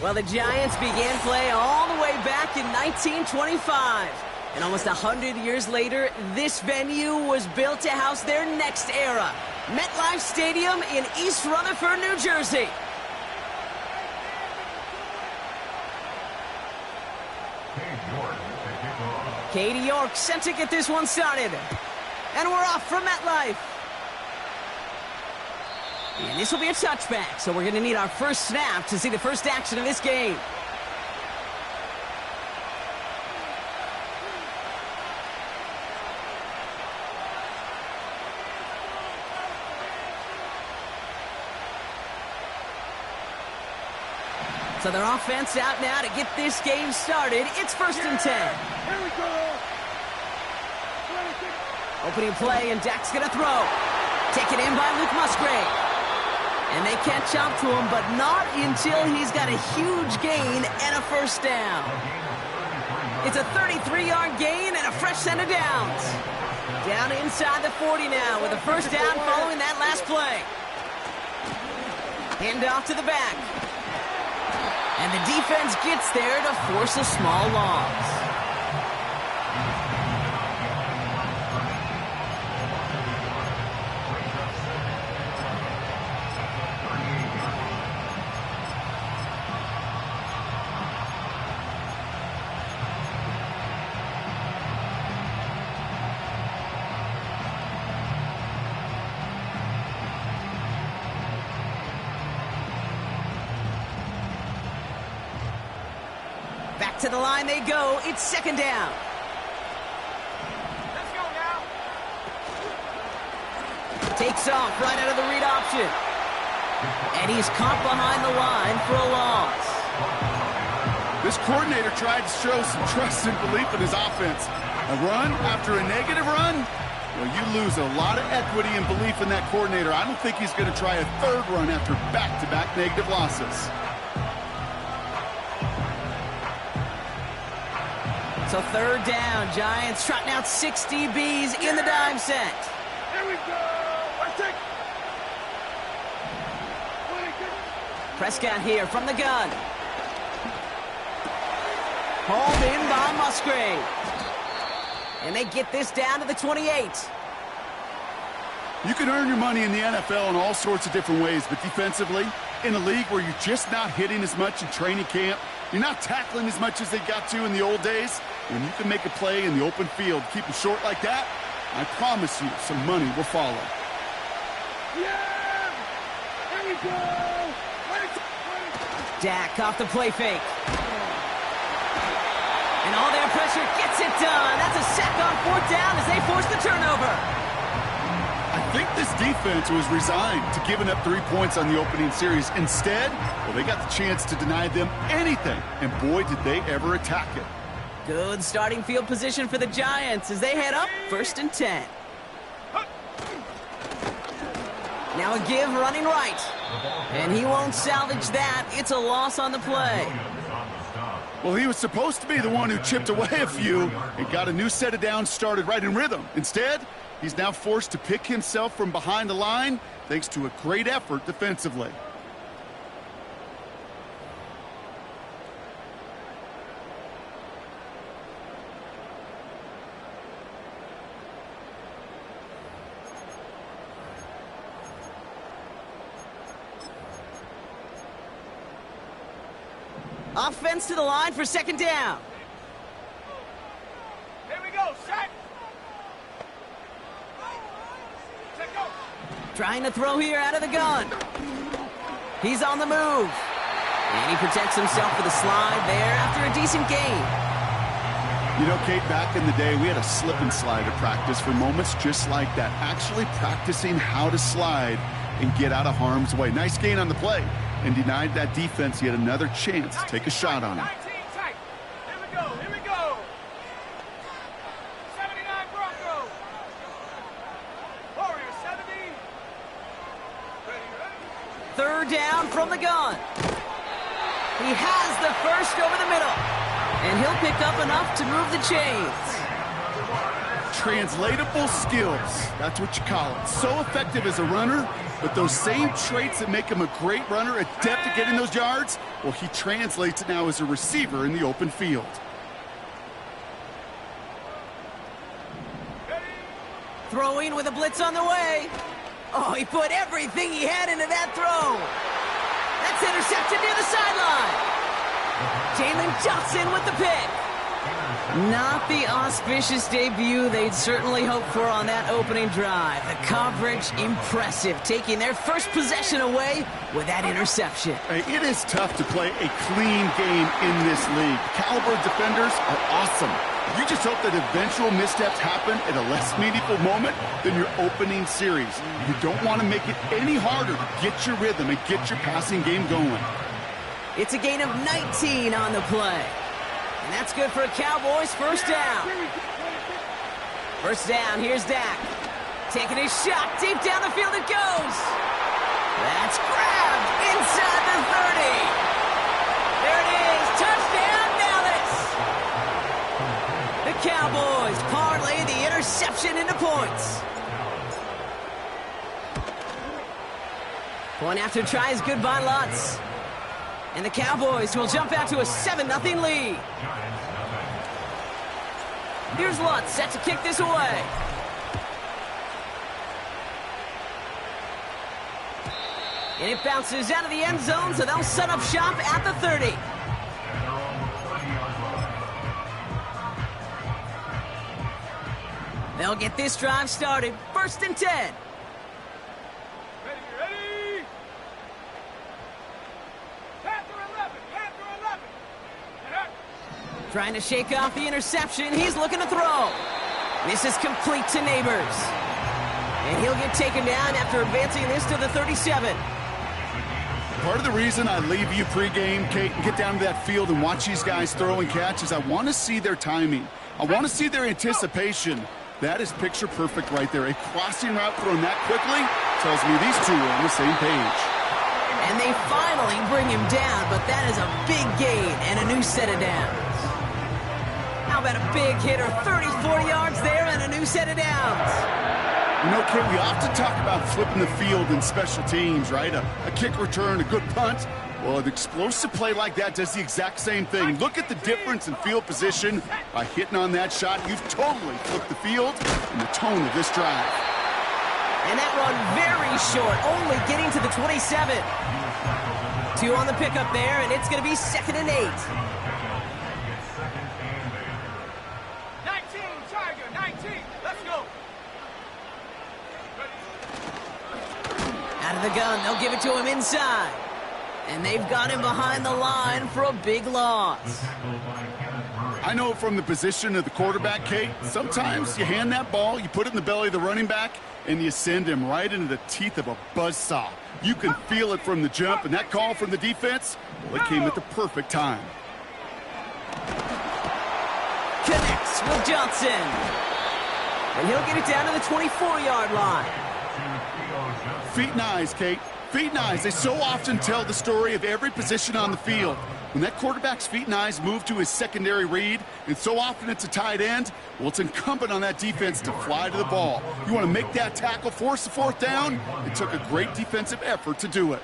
Well, the Giants began play all the way back in 1925. And almost 100 years later, this venue was built to house their next era. MetLife Stadium in East Rutherford, New Jersey. Katie York set to get this one started. And we're off from MetLife. And this will be a touchback, so we're going to need our first snap to see the first action of this game. So their offense out now to get this game started. It's 1st and 10. Here we go. Opening play, and Dak's going to throw. Taken in by Luke Musgrave. And they catch up to him, but not until he's got a huge gain and a first down. It's a 33-yard gain and a fresh set of downs. Down inside the 40 now with a first down following that last play. Hand off to the back. And the defense gets there to force a small loss. Back to the line they go. It's 2nd down. Let's go now. Takes off right out of the read option. And he's caught behind the line for a loss. This coordinator tried to show some trust and belief in his offense. A run after a negative run? Well, you lose a lot of equity and belief in that coordinator. I don't think he's going to try a 3rd run after back-to-back negative losses. So 3rd down, Giants trotting out 6 DBs in the dime set. Here we go. Let's take. Prescott here from the gun. Hauled in by Musgrave. And they get this down to the 28. You can earn your money in the NFL in all sorts of different ways, but defensively, in a league where you're just not hitting as much in training camp, you're not tackling as much as they got to in the old days, when you can make a play in the open field, keep them short like that, I promise you some money will follow. Yeah! Here we go! Dak off the play fake. And all their pressure gets it done. That's a sack on 4th down as they force the turnover. I think this defense was resigned to giving up 3 points on the opening series. Instead, well, they got the chance to deny them anything, and boy, did they ever attack it. Good starting field position for the Giants as they head up 1st and 10. Now a give running right. And he won't salvage that. It's a loss on the play. Well, he was supposed to be the one who chipped away a few and got a new set of downs started right in rhythm. Instead, he's now forced to pick himself from behind the line thanks to a great effort defensively. Offense to the line for 2nd down. Here we go. Set. Set, go. Trying to throw here out of the gun. He's on the move. And he protects himself with a slide there after a decent gain. You know, Kate, back in the day, we had a slip and slide at practice for moments just like that. Actually practicing how to slide and get out of harm's way. Nice gain on the play and denied that defense yet another chance to take a shot on him. 19 tight. Here we go. Here we go. 79 Broncos. Warriors 70. Ready. Third down from the gun. He has the first over the middle. And he'll pick up enough to move the chains. Translatable skills. That's what you call it. So effective as a runner, but those same traits that make him a great runner, adept at getting those yards, well, he translates it now as a receiver in the open field. Throwing with a blitz on the way. Oh, he put everything he had into that throw. That's intercepted near the sideline. Jalen Johnson with the pick. Not the auspicious debut they'd certainly hoped for on that opening drive. The coverage impressive, taking their first possession away with that interception. Hey, it is tough to play a clean game in this league. Caliber defenders are awesome. You just hope that eventual missteps happen at a less meaningful moment than your opening series. You don't want to make it any harder to get your rhythm and get your passing game going. It's a gain of 19 on the play. And that's good for a Cowboys first down. First down, here's Dak. Taking his shot, deep down the field it goes. That's grabbed inside the 30. There it is, touchdown Dallas. The Cowboys parlay the interception into points. Point after try is good by Lutz. And the Cowboys will jump out to a 7-0 lead. Here's Lutz set to kick this away. And it bounces out of the end zone, so they'll set up shop at the 30. They'll get this drive started. 1st and 10. Ready. Panther 11. Panther 11. Trying to shake off the interception. He's looking to throw. This is complete to Neighbors. And he'll get taken down after advancing this to the 37. Part of the reason I leave you pregame, Kate, and get down to that field and watch these guys throw and catch is I want to see their timing. I want to see their anticipation. That is picture perfect right there. A crossing route thrown that quickly tells me these two are on the same page. And they finally bring him down, but that is a big gain and a new set of downs. How about a big hitter, 34 yards there and a new set of downs? You know, Kate, we often talk about flipping the field in special teams, right? A kick return, a good punt. Well, an explosive play like that does the exact same thing. Look at the difference in field position. By hitting on that shot, you've totally flipped the field and the tone of this drive. And that run very short, only getting to the 27. 2 on the pickup there, and it's going to be 2nd and 8. 19, Tiger, 19. Let's go. Out of the gun, they'll give it to him inside. And they've got him behind the line for a big loss. I know from the position of the quarterback, Kate, sometimes you hand that ball, you put it in the belly of the running back, and you send him right into the teeth of a buzzsaw. You can feel it from the jump, and that call from the defense, well, it came at the perfect time. Connects with Johnson. And he'll get it down to the 24-yard line. Feet and eyes, Kate. Feet and eyes, they so often tell the story of every position on the field. When that quarterback's feet and eyes move to his secondary read, and so often it's a tight end, well, it's incumbent on that defense to fly to the ball. You want to make that tackle, force the 4th down? It took a great defensive effort to do it.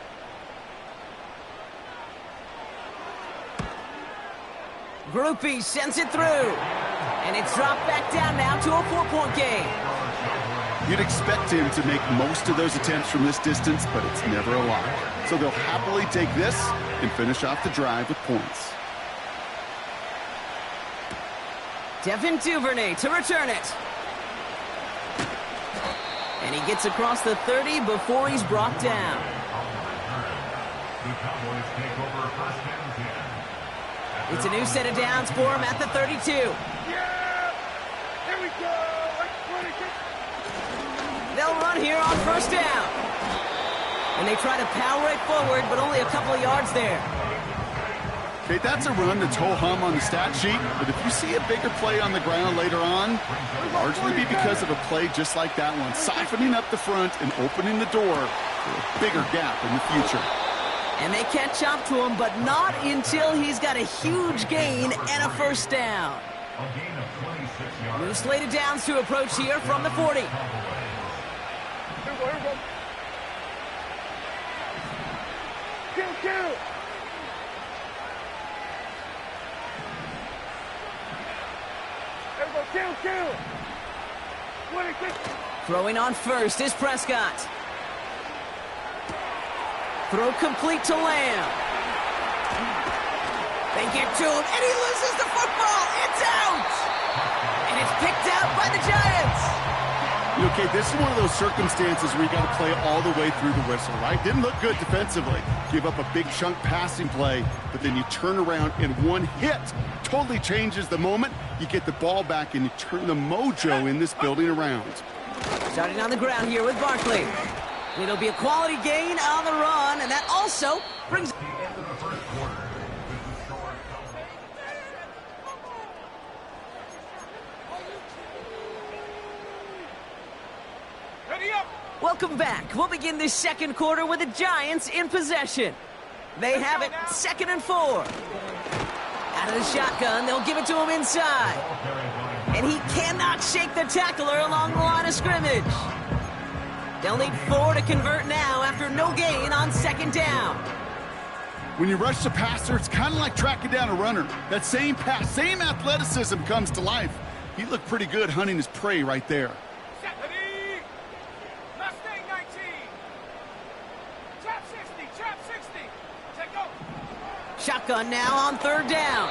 Groupie sends it through. And it's dropped back down now to a 4-point game. You'd expect him to make most of those attempts from this distance, but it's never a lot. So they'll happily take this and finish off the drive with points. Devin Duvernay to return it. And he gets across the 30 before he's brought down. Cowboys take over first and 10. It's a new set of downs for him at the 32. Yeah! Here we go! They'll run here on first down. And they try to power it forward, but only a couple of yards there. Okay, that's a run that's ho-hum on the stat sheet, but if you see a bigger play on the ground later on, it'll largely be because of a play just like that one, siphoning up the front and opening the door for a bigger gap in the future. And they catch up to him, but not until he's got a huge gain and a first down. A gain of 26 yards. New slated downs to approach here from the 40. Here we go. Kill! Kill! Throwing on first is Prescott. Throw complete to Lamb. They get to him, and he loses the football. It's out! And it's picked out by the Giants. Okay, this is one of those circumstances where you got to play all the way through the whistle, right? Didn't look good defensively. Give up a big chunk passing play, but then you turn around and one hit totally changes the moment. You get the ball back and you turn the mojo in this building around. Starting on the ground here with Barkley. It'll be a quality gain on the run, and that also brings... The end of the first quarter. This is score. Ready up! Welcome back. We'll begin this second quarter with the Giants in possession. They have it 2nd and 4. Out of the shotgun, they'll give it to him inside. And he cannot shake the tackler along the line of scrimmage. They'll need 4 to convert now after no gain on 2nd down. When you rush the passer, it's kind of like tracking down a runner. That same pass, same athleticism comes to life. He looked pretty good hunting his prey right there. Ready! Mustang 19! Trap 60! Take over! Shotgun now on 3rd down.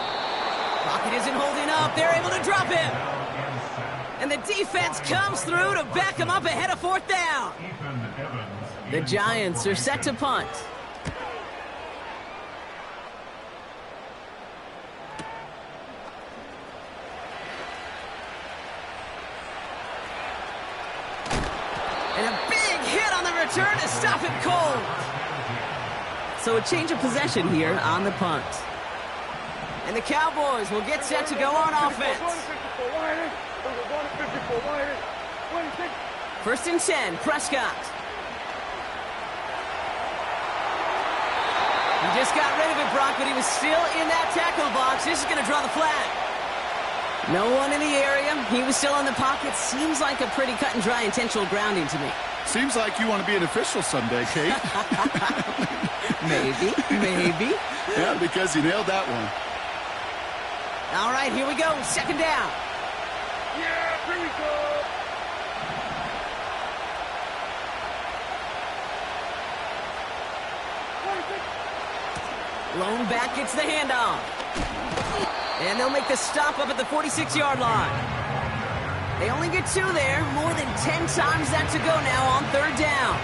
Pocket isn't holding up. They're able to drop him. And the defense comes through to back him up ahead of 4th down. The Giants are set to punt. And a big hit on the return to stop it cold. So a change of possession here on the punt. And the Cowboys will get set to go on offense. 1st and 10, Prescott. He just got rid of it, Brock, but he was still in that tackle box. This is going to draw the flag. No one in the area. He was still in the pocket. Seems like a pretty cut and dry intentional grounding to me. Seems like you want to be an official someday, Kate. Maybe. Yeah, because you nailed that one. All right, here we go. 2nd down. Yeah, here we go! Lone back gets the handoff. And they'll make the stop up at the 46-yard line. They only get 2 there. More than 10 times that to go now on 3rd down.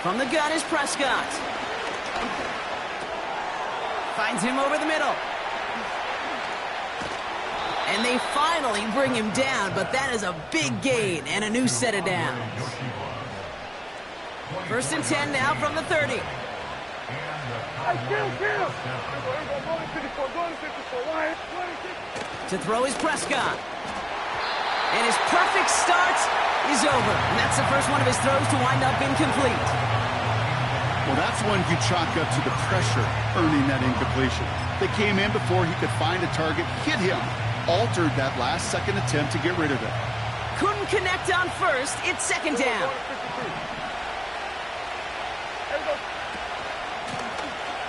From the gun is Prescott. Finds him over the middle. And they finally bring him down, but that is a big gain and a new set of downs. 1st and 10 now from the 30. To throw is Prescott. And his perfect start is over. And that's the first one of his throws to wind up incomplete. Well, that's one you chalk up to the pressure earning that incompletion. They came in before he could find a target, hit him, altered that last-second attempt to get rid of it. Couldn't connect on first. It's 2nd down.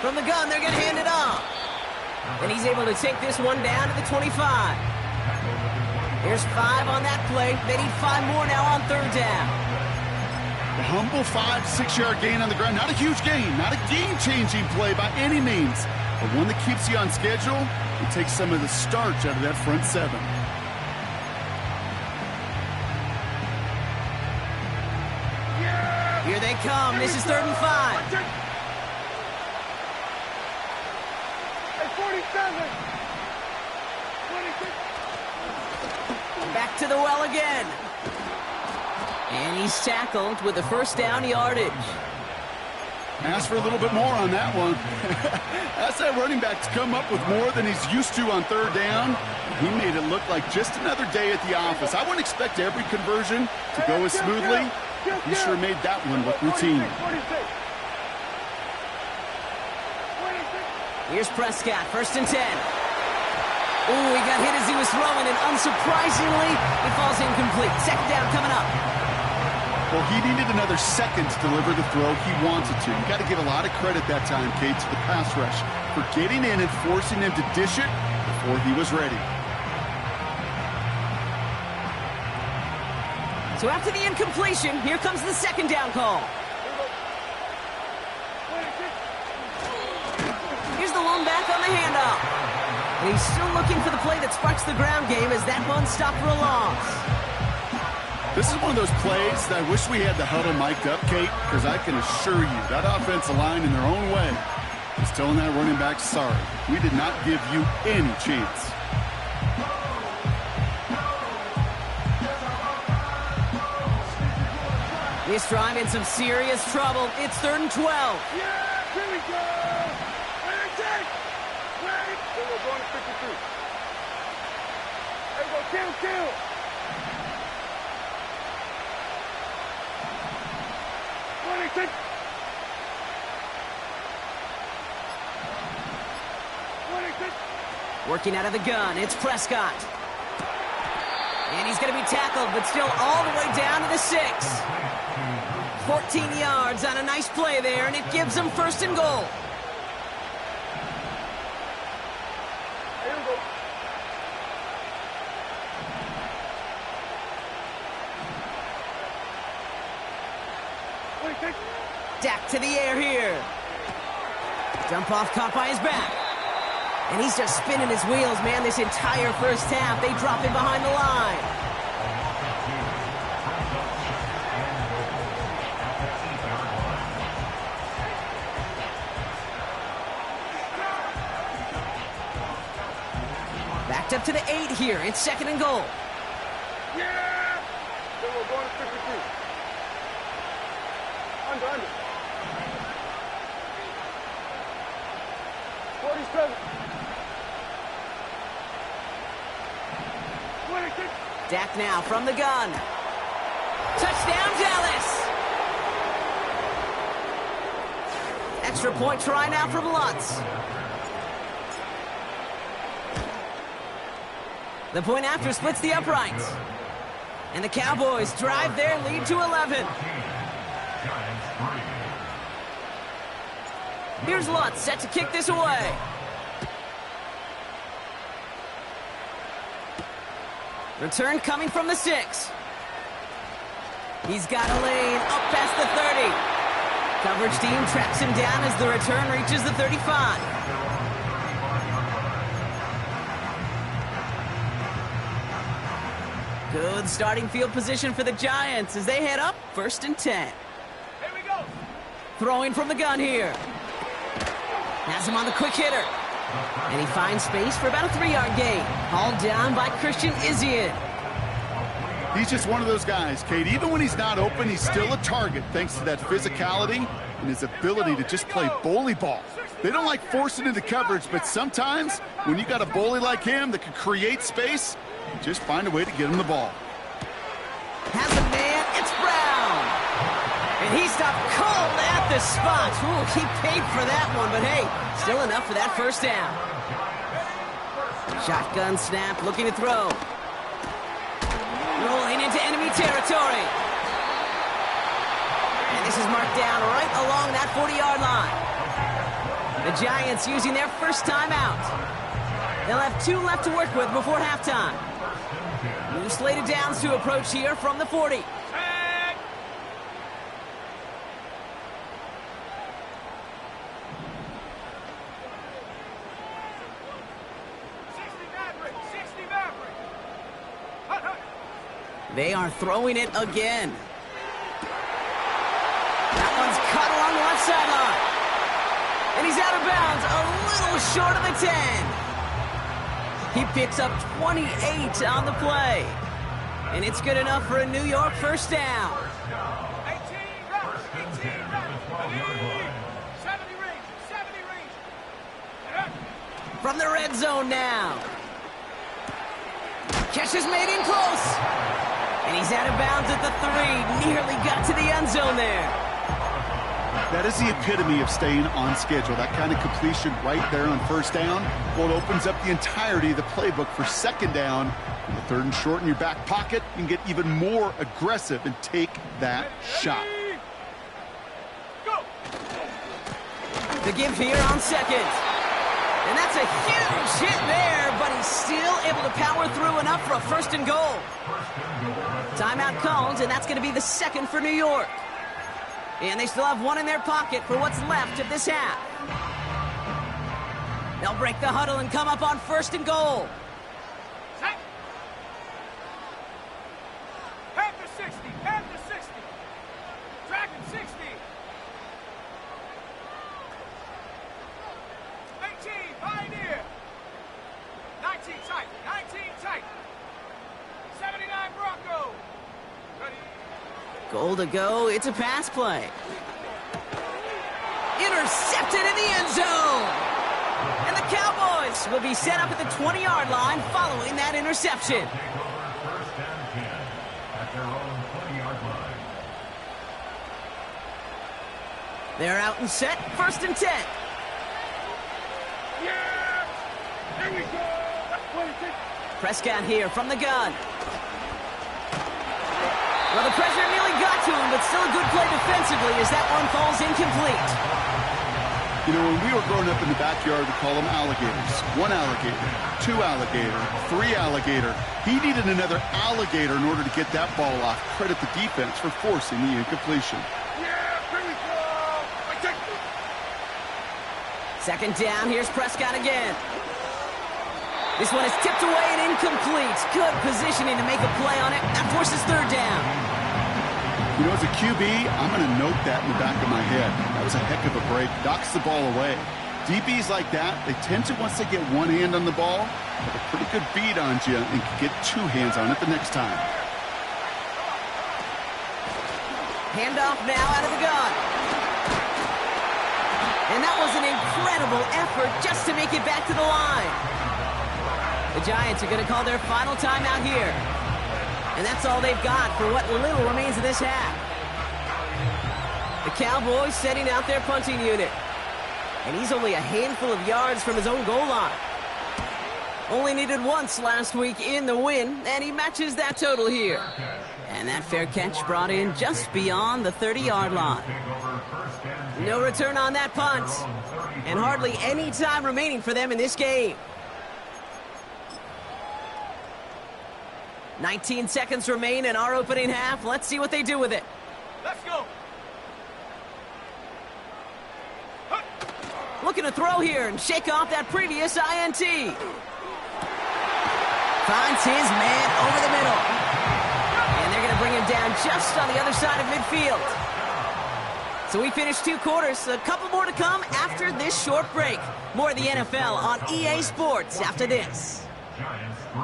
From the gun, they're going to hand it off. And he's able to take this one down to the 25. There's 5 on that play. They need 5 more now on 3rd down. A humble 5-6-yard gain on the ground. Not a huge gain, not a game-changing play by any means, but one that keeps you on schedule and takes some of the starch out of that front 7. they come. This is 3rd and 5. Hey, 47. 26. Back to the well again. And he's tackled with the first down yardage. Ask for a little bit more on that one. That's that running back to come up with more than he's used to on 3rd down. He made it look like just another day at the office. I wouldn't expect every conversion to go as smoothly. He sure made that one look routine. Here's Prescott, 1st and 10. Ooh, he got hit as he was throwing, and unsurprisingly, it falls incomplete. 2nd down coming up. Well, he needed another second to deliver the throw he wanted to. You got to give a lot of credit that time, Kate, to the pass rush for getting in and forcing him to dish it before he was ready. So after the incompletion, here comes the 2nd down call. Here's the lone back on the handoff. And he's still looking for the play that sparks the ground game as that one stopped for a loss. This is one of those plays that I wish we had the huddle mic'd up, Kate, because I can assure you that offensive line in their own way is telling that running back, sorry, we did not give you any chance. This drive in some serious trouble. It's 3rd and 12. Yeah, here we go. Ready? Then we're going to 52. There we go, kill. 26. 26. Working out of the gun, it's Prescott. And he's going to be tackled, but still all the way down to the 6. 14 yards on a nice play there, and it gives them 1st and goal. Here we go. Dak to the air here. Dump off caught by his back. And he's just spinning his wheels, man, this entire first half. They drop him behind the line. Backed up to the 8 here. It's 2nd and goal. Yeah! Then we're going to 52. Under. 47. 26. Dak now from the gun. Touchdown, Dallas! Extra point try now from Lutz. The point after splits the uprights. And the Cowboys drive their lead to 11. Here's Lutz set to kick this away. Return coming from the 6. He's got a lane up past the 30. Coverage team tracks him down as the return reaches the 35. Good starting field position for the Giants as they head up 1st and 10. Here we go. Throwing from the gun here. Has him on the quick hitter. And he finds space for about a 3-yard gain. Hauled down by Christian Izien. He's just one of those guys, Kate. Even when he's not open, he's still a target thanks to that physicality and his ability to just play bully ball. They don't like forcing into coverage, but sometimes when you got a bully like him that can create space, just find a way to get him the ball. Has a man, it's Brown. And he stopped cold at the spot. Ooh, he paid for that one, but hey, still enough for that first down. Shotgun snap, looking to throw. Rolling into enemy territory. And this is marked down right along that 40-yard line. The Giants using their first timeout. They'll have 2 left to work with before halftime. New slated downs to approach here from the 40. Tag! 60 Maverick. They are throwing it again. That one's caught along the left sideline. And he's out of bounds, a little short of the 10. He picks up 28 on the play. And it's good enough for a New York first down. 18 rounds, 18 rounds. 70 range, 70 range. From the red zone now. Catch is made in close. And he's out of bounds at the 3. Nearly got to the end zone there. That is the epitome of staying on schedule. That kind of completion right there on first down. Well, it opens up the entirety of the playbook for second down. On the 3rd and short in your back pocket, you can get even more aggressive and take that shot. Go! The give here on second. And that's a huge hit there, but he's still able to power through enough for a 1st and goal. Timeout called, and that's going to be the 2nd for New York. And they still have 1 in their pocket for what's left of this half. They'll break the huddle and come up on 1st and goal. Set. Half to 60, half to 60. Dragon 60. 18, Pioneer. 19 tight, 19 tight. 79 Bronco. Ready. Goal to go. It's a pass play. Intercepted in the end zone. And the Cowboys will be set up at the 20-yard line following that interception. First and 10 at their own 20-yard line. They're out and set. 1st and 10. Yeah! Here we go! Prescott here from the gun. Well, the pressure nearly got to him, but still a good play defensively as that one falls incomplete. You know, when we were growing up in the backyard, we call them alligators. 1 alligator, 2 alligator, 3 alligator. He needed another alligator in order to get that ball off. Credit the defense for forcing the incompletion. Yeah, here we go! I take it. 2nd down, here's Prescott again. This one is tipped away and incomplete. Good positioning to make a play on it. That forces 3rd down. You know, as a QB, I'm going to note that in the back of my head. That was a heck of a break. Knocks the ball away. DBs like that, they tend to, once they get one hand on the ball, have a pretty good beat on you and can get 2 hands on it the next time. Handoff now out of the gun. And that was an incredible effort just to make it back to the line. The Giants are going to call their final timeout here. And that's all they've got for what little remains of this half. The Cowboys setting out their punting unit. And he's only a handful of yards from his own goal line. Only needed once last week in the win, and he matches that total here. And that fair catch brought in just beyond the 30-yard line. No return on that punt. And hardly any time remaining for them in this game. 19 seconds remain in our opening half. Let's see what they do with it. Let's go! Looking to throw here and shake off that previous INT. Finds his man over the middle. And they're going to bring him down just on the other side of midfield. So we finished 2 quarters. A couple more to come after this short break. More of the NFL on EA Sports after this. Giants 3.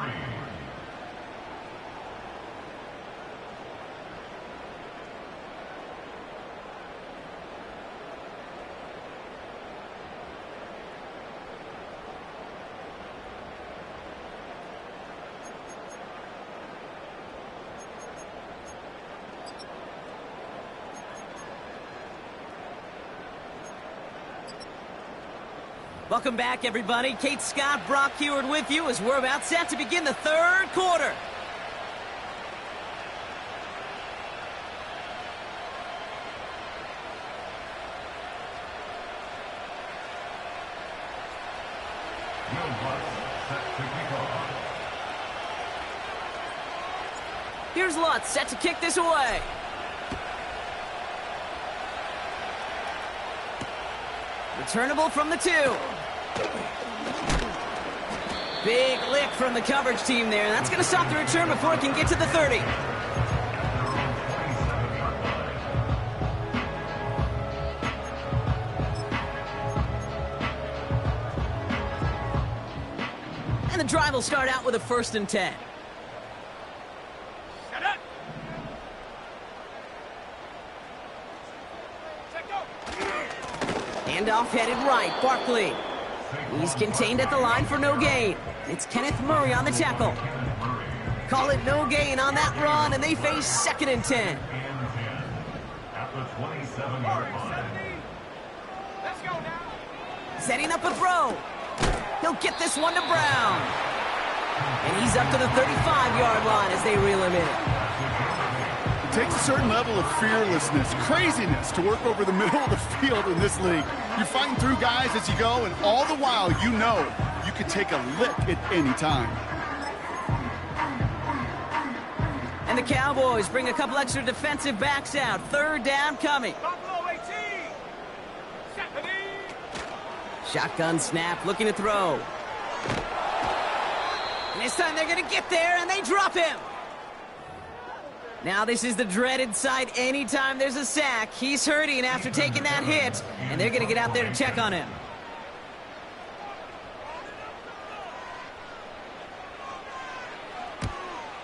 Welcome back, everybody. Kate Scott, Brock Heward with you as we're about set to begin the 3rd quarter. Here's Lutz set to kick this away. Returnable from the 2. Big lick from the coverage team there. That's going to stop the return before it can get to the 30. drive will start out with a 1st and 10. Set up. Handoff headed right. Barkley. He's contained at the line for no gain. It's Kenneth Murray on the tackle. Call it no gain on that run, and they face 2nd and 10. At the 27-yard line. Let's go now. Setting up a throw. He'll get this one to Brown. And he's up to the 35-yard line as they reel him in. It takes a certain level of fearlessness, craziness to work over the middle of the field in this league. You're fighting through guys as you go, and all the while you know you could take a lick at any time. And the Cowboys bring a couple extra defensive backs out. 3rd down coming. Buffalo 18. Set the knee. Shotgun snap, looking to throw. And this time they're going to get there, and they drop him. Now this is the dreaded sight anytime there's a sack. He's hurting after taking that hit, and they're going to get out there to check on him.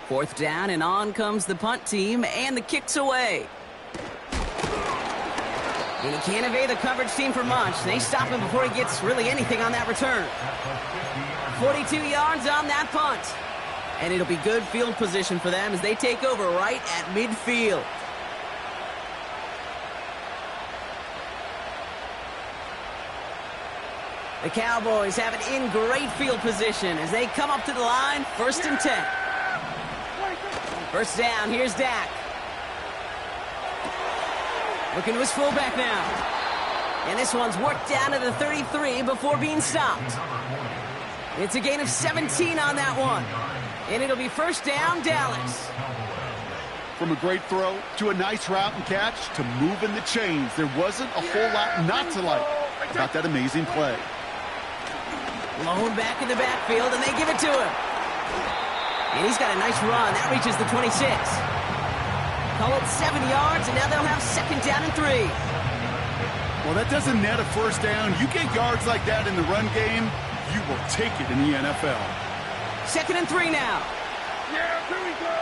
Fourth down, and on comes the punt team, and the kick's away. And he can't evade the coverage team for much. They stop him before he gets really anything on that return. 42 yards on that punt. And it'll be good field position for them as they take over right at midfield. The Cowboys have it in great field position as they come up to the line, 1st and 10. 1st down, here's Dak. Looking to his fullback now. And this one's worked down to the 33 before being stopped. It's a gain of 17 on that one. And it'll be 1st down, Dallas. From a great throw to a nice route and catch to moving the chains, there wasn't a whole lot not to like about that amazing play. Lone back in the backfield, and they give it to him. And he's got a nice run. That reaches the 26. Call it 7 yards, and now they'll have 2nd down and 3. Well, that doesn't net a 1st down. You get yards like that in the run game, you will take it in the NFL. 2nd and 3 now. Yeah, here we go.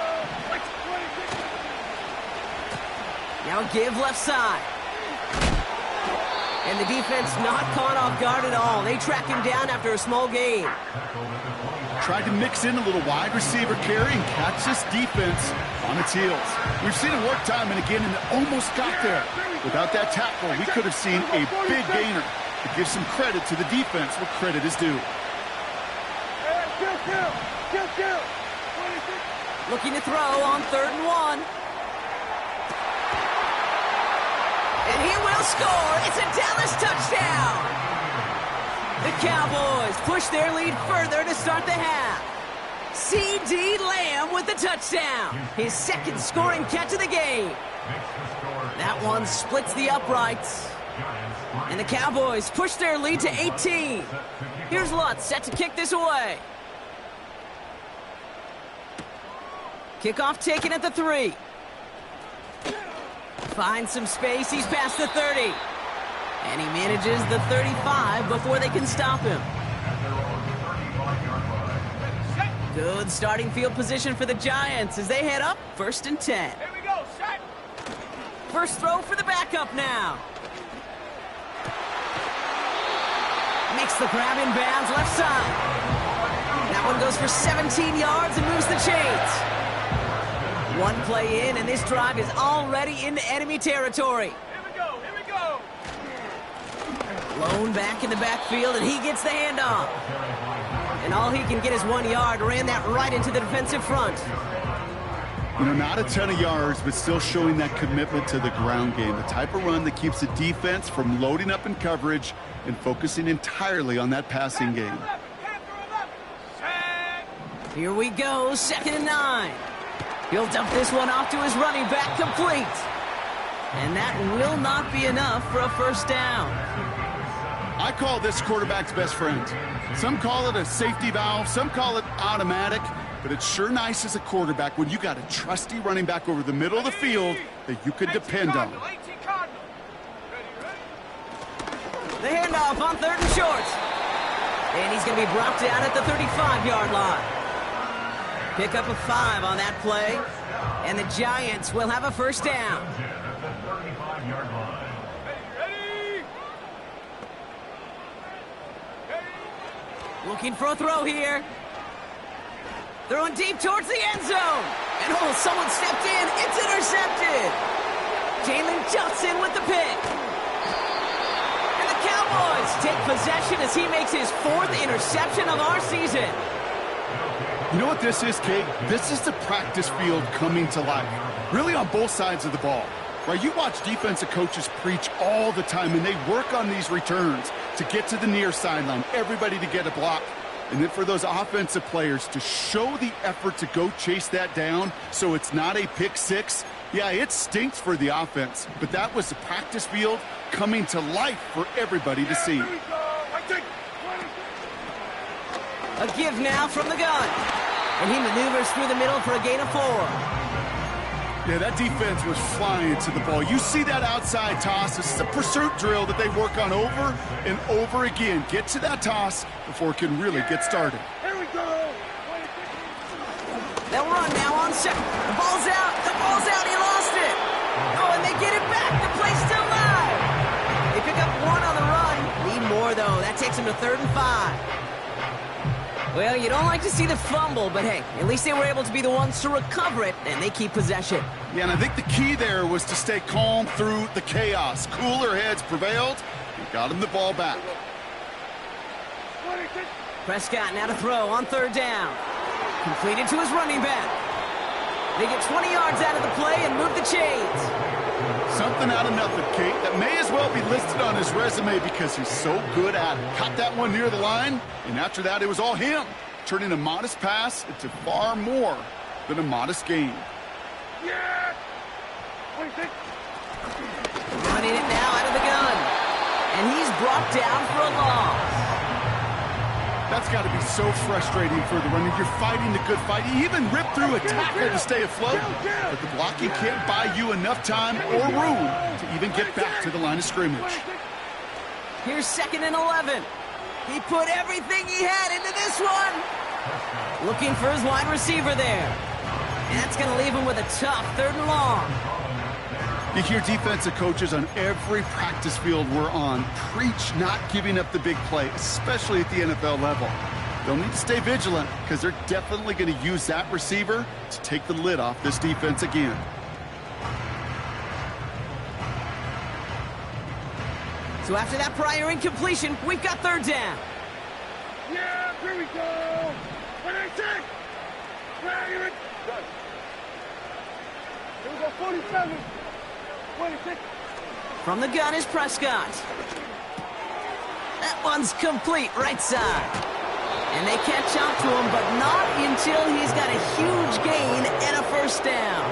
Like 26. Now a give left side. And the defense not caught off guard at all. They track him down after a small gain. Tried to mix in a little wide receiver carry and catch this defense on its heels. We've seen it work time and again, and it almost got there. Without that tackle, we could have seen a big gainer. To give some credit to the defense where credit is due. Kill. Looking to throw on 3rd and 1. And he will score. It's a Dallas touchdown. The Cowboys push their lead further to start the half. C.D. Lamb with the touchdown. His 2nd scoring catch of the game. That one splits the uprights. And the Cowboys push their lead to 18. Here's Lutz set to kick this away. Kickoff taken at the 3. Finds some space. He's past the 30. And he manages the 35 before they can stop him. Good starting field position for the Giants as they head up 1st and 10. Here we go, set. First throw for the backup now. Makes the grab in bounds left side. That one goes for 17 yards and moves the chains. One play in, and this drive is already into enemy territory. Here we go. Lone back in the backfield, and he gets the handoff. And all he can get is 1 yard. Ran that right into the defensive front. You know, not a ton of yards, but still showing that commitment to the ground game. The type of run that keeps the defense from loading up in coverage and focusing entirely on that passing game. Here we go, 2nd and 9. He'll dump this one off to his running back, complete. And that will not be enough for a 1st down. I call this quarterback's best friend. Some call it a safety valve, some call it automatic, but it's sure nice as a quarterback when you got a trusty running back over the middle of the field that you could depend on. The handoff on 3rd and short. And he's going to be brought down at the 35-yard line. Pick up a 5 on that play. And the Giants will have a first down. At the 35-yard line. Looking for a throw here. Throwing deep towards the end zone. And someone stepped in. It's intercepted. Jalen Johnson with the pick. And the Cowboys take possession as he makes his 4th interception of our season. You know what this is, Kate? This is the practice field coming to life. Really on both sides of the ball. Right, you watch defensive coaches preach all the time, and they work on these returns to get to the near sideline, everybody to get a block. And then for those offensive players to show the effort to go chase that down so it's not a pick six. Yeah, it stinks for the offense, but that was the practice field coming to life for everybody to see. A give now from the gun. And he maneuvers through the middle for a gain of 4. Yeah, that defense was flying to the ball. You see that outside toss. This is a pursuit drill that they work on over and over again. Get to that toss before it can really get started. Here we go. They'll run now on second. The ball's out. The ball's out. He lost it. Oh, and they get it back. The play's still live. They pick up 1 on the run. Need more, though. That takes them to 3rd and 5. Well, you don't like to see the fumble, but hey, at least they were able to be the ones to recover it, and they keep possession. Yeah, and I think the key there was to stay calm through the chaos. Cooler heads prevailed and got him the ball back. Prescott now to throw on 3rd down. Completed to his running back. They get 20 yards out of the play and move the chains. Something out of nothing, Kate. That may as well be listed on his resume because he's so good at it. Caught that one near the line, and after that, it was all him. Turning a modest pass into far more than a modest gain. Yeah! Running it now out of the gun. And he's brought down for a loss. That's got to be so frustrating for the runner. You're fighting the good fight. You even rip through a tackle to stay afloat, but the blocking can't buy you enough time or room to even get back to the line of scrimmage. Here's 2nd and 11. He put everything he had into this one. Looking for his wide receiver there. And that's going to leave him with a tough 3rd and long. You hear defensive coaches on every practice field we're on preach not giving up the big play, especially at the NFL level. They'll need to stay vigilant because they're definitely going to use that receiver to take the lid off this defense again. So after that prior incompletion, we've got 3rd down. Yeah, here we go. When I take. Here we go, 47. 26. From the gun is Prescott. That one's complete right side. And they catch up to him, but not until he's got a huge gain and a 1st down.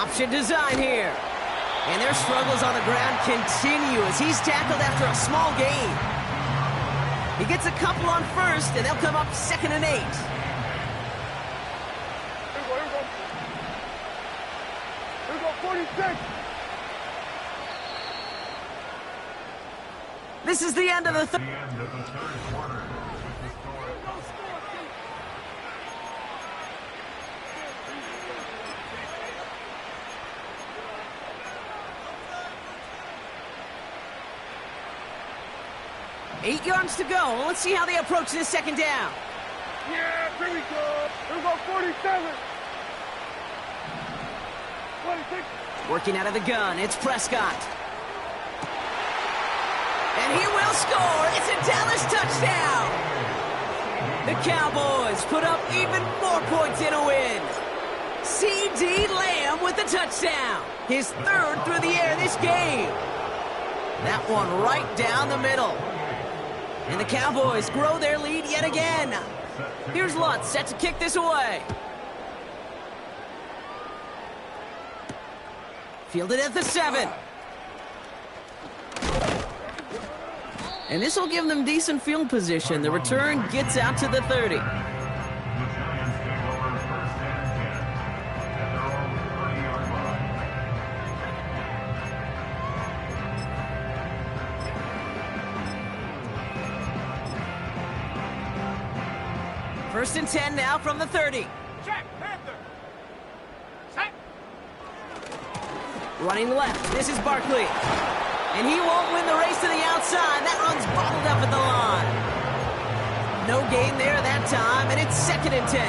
Option design here. And their struggles on the ground continue as he's tackled after a small gain. He gets a couple on 1st, and they'll come up 2nd and 8. Here we go, 46. This is the end of the The end of the 3rd quarter. Eight yards to go. Let's see how they approach this 2nd down. Yeah, here we go. Here we go, 47. 26. Working out of the gun, it's Prescott. And he will score. It's a Dallas touchdown. The Cowboys put up even more points in a win. C.D. Lamb with the touchdown. His 3rd through the air this game. That one right down the middle. And the Cowboys grow their lead yet again. Here's Lutz set to kick this away. Fielded at the 7. And this will give them decent field position. The return gets out to the 30. The Giants take over 1st and 10 at their own 30-yard line. First and 10 now from the 30. Check, Panther. Set. Running left, this is Barkley. And he won't win the race to the outside. That run's bottled up at the line. No gain there that time, and it's second and 10.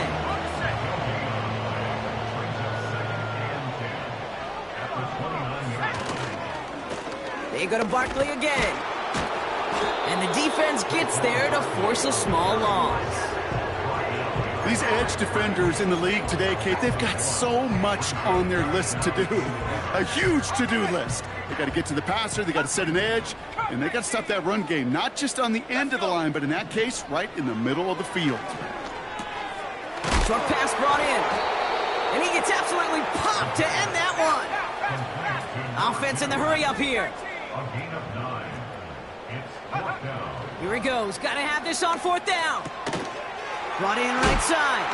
They go to Barkley again. And the defense gets there to force a small loss. These edge defenders in the league today, Kate, they've got so much on their list to do. A huge to-do list. They got to get to the passer, they got to set an edge, and they got to stop that run game, not just on the end of the line, but in that case, right in the middle of the field. Short pass brought in. And he gets absolutely popped to end that one. Offense in the hurry up here. A gain of 9. It's 4th down. Here he goes. Got to have this on 4th down. Brought in right side.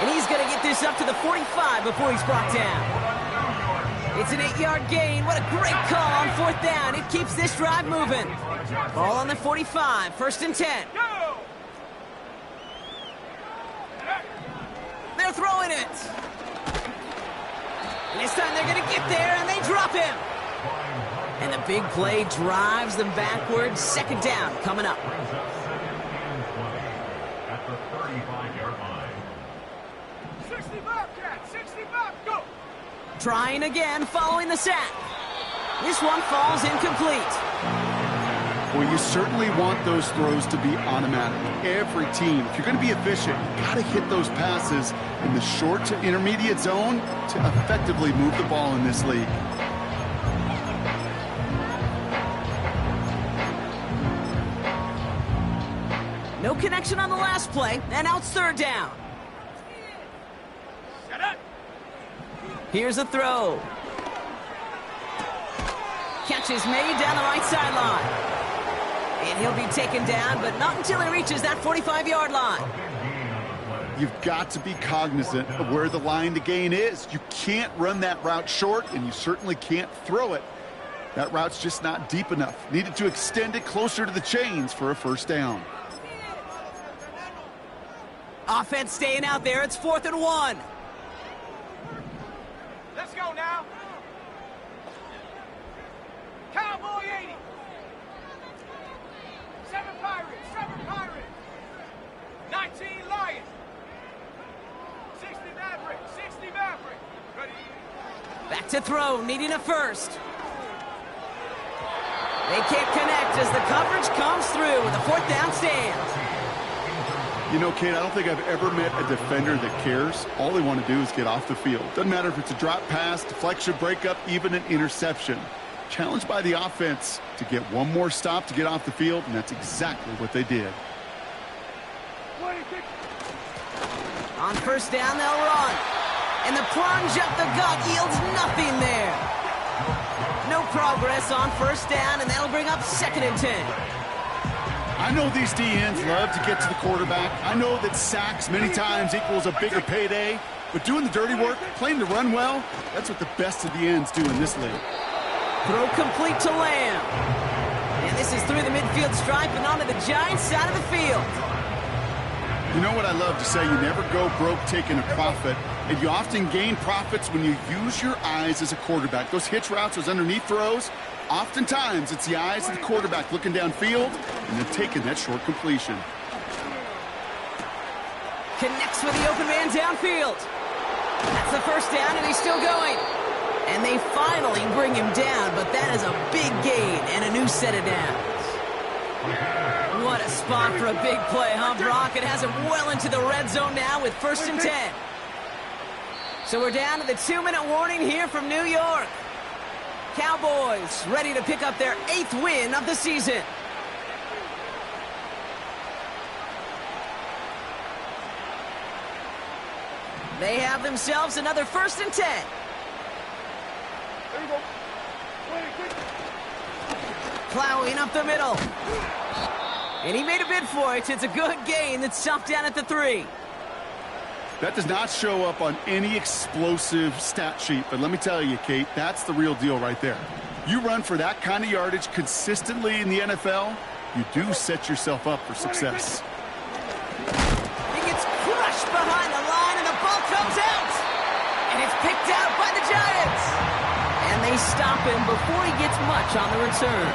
And he's going to get this up to the 45 before he's brought down. It's an 8-yard gain. What a great call on 4th down. It keeps this drive moving. Ball on the 45. First and 10. They're throwing it. And this time they're going to get there, and they drop him. And the big play drives them backwards. Second down coming up. Brings up 2nd and 20 at the 35-yard line. 60 Bobcat, 60 Bob, go. Trying again following the sack. This one falls incomplete. Well, you certainly want those throws to be automatic. Every team, if you're going to be efficient, you got to hit those passes in the short to intermediate zone to effectively move the ball in this league. No connection on the last play, and now it's 3rd down. Set up. Here's a throw. Catch is made down the right sideline. And he'll be taken down, but not until he reaches that 45-yard line. You've got to be cognizant of where the line to gain is. You can't run that route short, and you certainly can't throw it. That route's just not deep enough. Needed to extend it closer to the chains for a first down. Offense staying out there. It's 4th and 1. Let's go now. Cowboy 80. 7 Pirates, 7 Pirates. 19 Lions. 60 Maverick, 60 Maverick. Ready? Back to throw, needing a first. They can't connect as the coverage comes through with a 4th down stand. You know, Kate, I don't think I've ever met a defender that cares. All they want to do is get off the field. Doesn't matter if it's a drop pass, deflection, breakup, even an interception. Challenged by the offense to get one more stop to get off the field, and that's exactly what they did. On first down, they'll run. And the plunge up the gut yields nothing there. No progress on first down, and that'll bring up 2nd and 10. I know these DNs love to get to the quarterback. I know that sacks many times equals a bigger payday, but doing the dirty work, playing to run well, that's what the best of the ends do in this league. Throw complete to Lamb. And this is through the midfield stripe and onto the Giants side of the field. You know what I love to say? You never go broke taking a profit, and you often gain profits when you use your eyes as a quarterback. Those hitch routes, those underneath throws, oftentimes it's the eyes of the quarterback looking downfield and then taking that short completion. Connects with the open man downfield. That's the first down, and he's still going. And they finally bring him down, but that is a big gain and a new set of downs. What a spot for a big play, huh, Brock? It has him well into the red zone now with 1st and 10. So we're down to the 2-minute warning here from New York. Cowboys ready to pick up their 8th win of the season. They have themselves another 1st and 10. There you go. Quick. Plowing up the middle. And he made a bid for it. It's a good gain that's stopped down at the 3. That does not show up on any explosive stat sheet, but let me tell you, Kate, that's the real deal right there. You run for that kind of yardage consistently in the NFL, you do set yourself up for success. behind the line, and the ball comes out. And it's picked out by the Giants. And they stop him before he gets much on the return.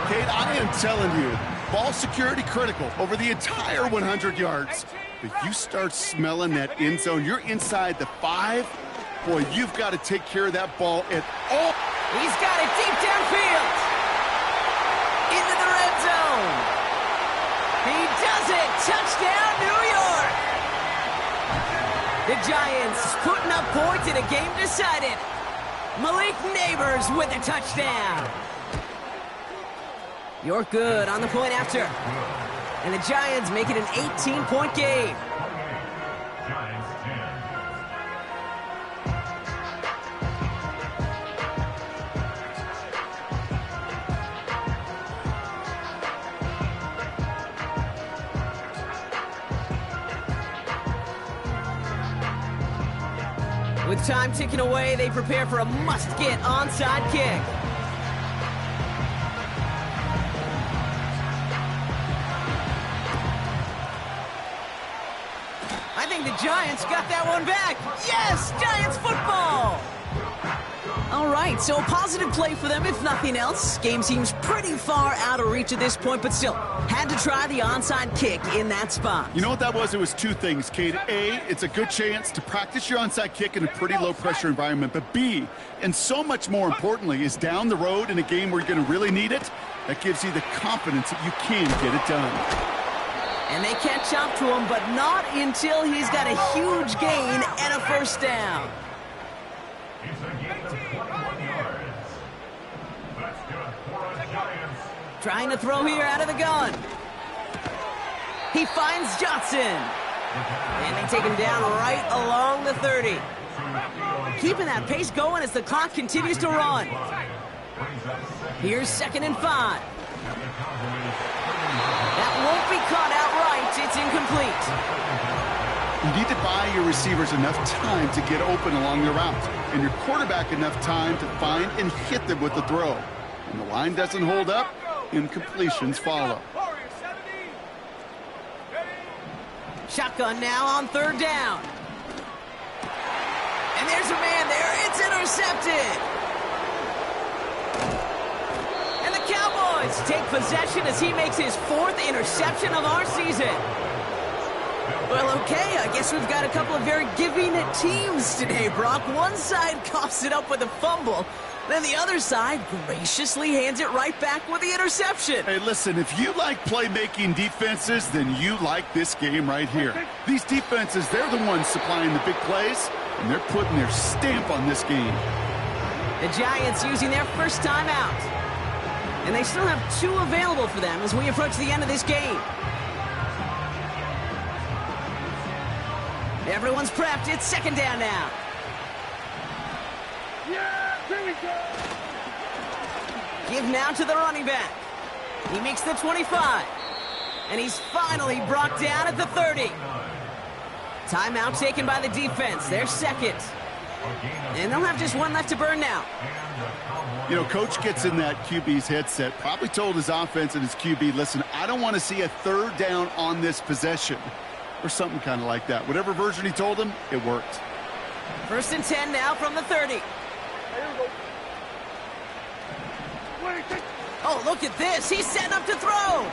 Kate, I am telling you, ball security critical over the entire 100 yards. If you start smelling that end zone, you're inside the 5. Boy, you've got to take care of that ball at all. He's got it deep downfield. Into the red zone. He does it. Touchdown, New York. The Giants putting up points in a game decided. Malik Neighbors with a touchdown. York good on the point after. And the Giants make it an 18-point game. Giants 10. With time ticking away, they prepare for a must-get onside kick. I think the Giants got that one back. Yes, Giants football! All right, so a positive play for them, if nothing else. Game seems pretty far out of reach at this point, but still, had to try the onside kick in that spot. You know what that was? It was two things, Kate. A, it's a good chance to practice your onside kick in a pretty low-pressure environment. But B, and so much more importantly, is down the road in a game where you're going to really need it, that gives you the confidence that you can get it done. And they catch up to him, but not until he's got a huge gain and a first down. It's a gain of 21 yards. That's good for the Giants. Trying to throw here out of the gun. He finds Johnson. And they take him down right along the 30. Keeping that pace going as the clock continues to run. Here's 2nd and 5. That won't be caught outright. It's incomplete. You need to buy your receivers enough time to get open along the route, and your quarterback enough time to find and hit them with the throw. When the line doesn't hold up, incompletions follow. Shotgun now on 3rd down. And there's a man there. It's intercepted. And the Cowboys take possession as he makes his 4th interception of our season. Well, okay, I guess we've got a couple of very giving teams today, Brock. One side coughs it up with a fumble, then the other side graciously hands it right back with the interception. Hey, listen, if you like playmaking defenses, then you like this game right here. These defenses, they're the ones supplying the big plays, and they're putting their stamp on this game. The Giants using their first timeout. And they still have 2 available for them as we approach the end of this game. Everyone's prepped. It's 2nd down now. Yeah, here we go. Give now to the running back. He makes the 25. And he's finally brought down at the 30. Timeout taken by the defense. Their 2nd. And they'll have just 1 left to burn now. You know, Coach gets in that QB's headset, probably told his offense and his QB, listen, I don't want to see a 3rd down on this possession. Or something kind of like that. Whatever version he told him, it worked. 1st and 10 now from the 30. Oh, look at this. He's setting up to throw.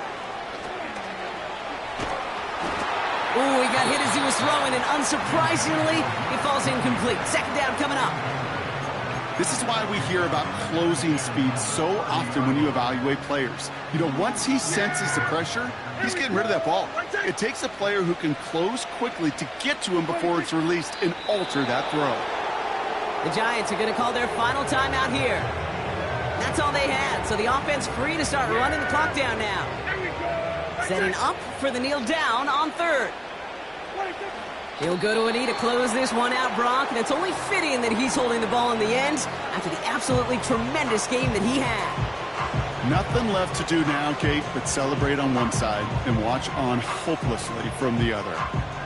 Ooh, he got hit as he was throwing, and unsurprisingly, he falls incomplete. 2nd down coming up. This is why we hear about closing speed so often when you evaluate players. You know, once he senses the pressure, he's getting rid of that ball. It takes a player who can close quickly to get to him before it's released and alter that throw. The Giants are going to call their final timeout here. That's all they had, so the offense free to start running the clock down now. Setting up for the kneel down on 3rd. He'll go to a knee to close this one out, Brock, and it's only fitting that he's holding the ball in the end after the absolutely tremendous game that he had. Nothing left to do now, Kate, but celebrate on one side and watch on hopelessly from the other.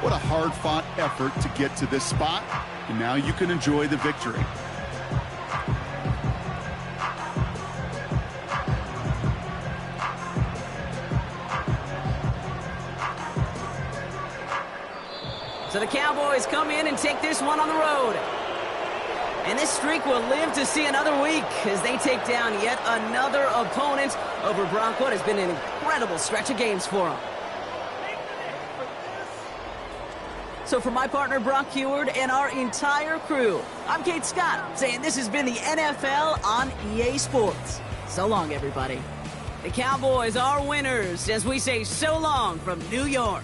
What a hard-fought effort to get to this spot, and now you can enjoy the victory. So the Cowboys come in and take this one on the road. And this streak will live to see another week as they take down yet another opponent over Bronco. It has been an incredible stretch of games for them. So for my partner, Brock Heward, and our entire crew, I'm Kate Scott, saying this has been the NFL on EA Sports. So long, everybody. The Cowboys are winners as we say so long from New York.